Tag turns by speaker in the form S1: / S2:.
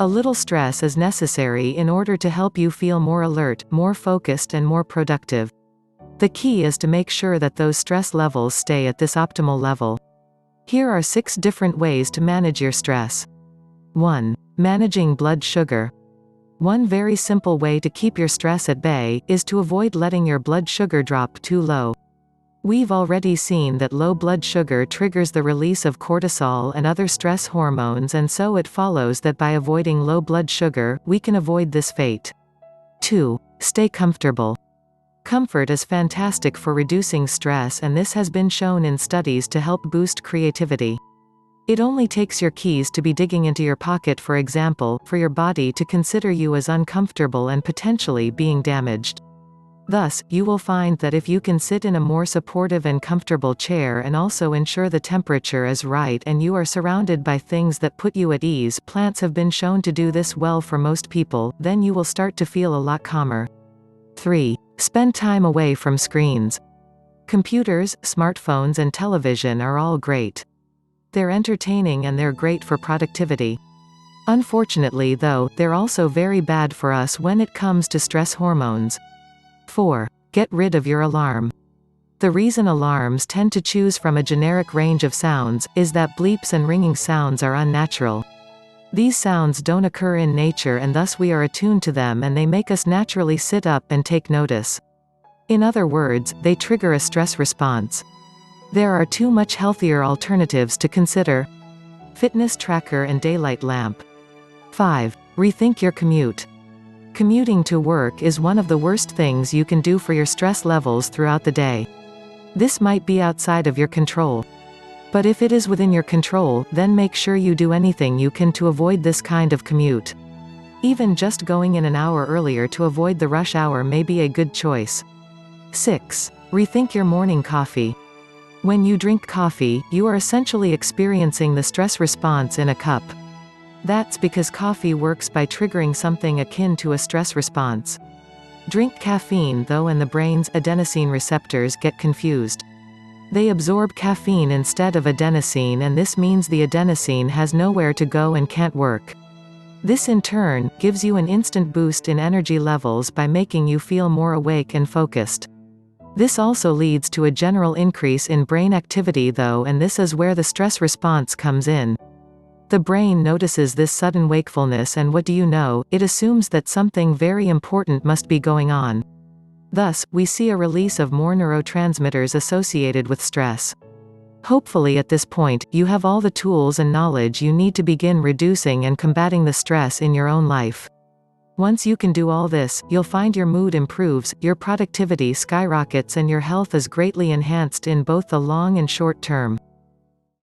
S1: A little stress is necessary in order to help you feel more alert, more focused and more productive. The key is to make sure that those stress levels stay at this optimal level. Here are 6 different ways to manage your stress. 1. Managing blood sugar. One very simple way to keep your stress at bay is to avoid letting your blood sugar drop too low. We've already seen that low blood sugar triggers the release of cortisol and other stress hormones, and so it follows that by avoiding low blood sugar, we can avoid this fate. 2. Stay comfortable. Comfort is fantastic for reducing stress, and this has been shown in studies to help boost creativity. It only takes your keys to be digging into your pocket, for example, for your body to consider you as uncomfortable and potentially being damaged. Thus, you will find that if you can sit in a more supportive and comfortable chair and also ensure the temperature is right and you are surrounded by things that put you at ease, plants have been shown to do this well for most people, then you will start to feel a lot calmer. 3. Spend time away from screens. Computers, smartphones and television are all great. They're entertaining and they're great for productivity. Unfortunately though, they're also very bad for us when it comes to stress hormones. 4. Get rid of your alarm. The reason alarms tend to choose from a generic range of sounds is that bleeps and ringing sounds are unnatural. These sounds don't occur in nature, and thus we are attuned to them, and they make us naturally sit up and take notice. In other words, they trigger a stress response. There are 2 much healthier alternatives to consider: fitness tracker and daylight lamp. 5. Rethink your commute. Commuting to work is one of the worst things you can do for your stress levels throughout the day. This might be outside of your control. But if it is within your control, then make sure you do anything you can to avoid this kind of commute. Even just going in an hour earlier to avoid the rush hour may be a good choice. 6. Rethink your morning coffee. When you drink coffee, you are essentially experiencing the stress response in a cup. That's because coffee works by triggering something akin to a stress response. Drink caffeine though, and the brain's adenosine receptors get confused. They absorb caffeine instead of adenosine, and this means the adenosine has nowhere to go and can't work. This in turn gives you an instant boost in energy levels by making you feel more awake and focused. This also leads to a general increase in brain activity though, and this is where the stress response comes in. The brain notices this sudden wakefulness, and what do you know, it assumes that something very important must be going on. Thus, we see a release of more neurotransmitters associated with stress. Hopefully at this point, you have all the tools and knowledge you need to begin reducing and combating the stress in your own life. Once you can do all this, you'll find your mood improves, your productivity skyrockets, and your health is greatly enhanced in both the long and short term.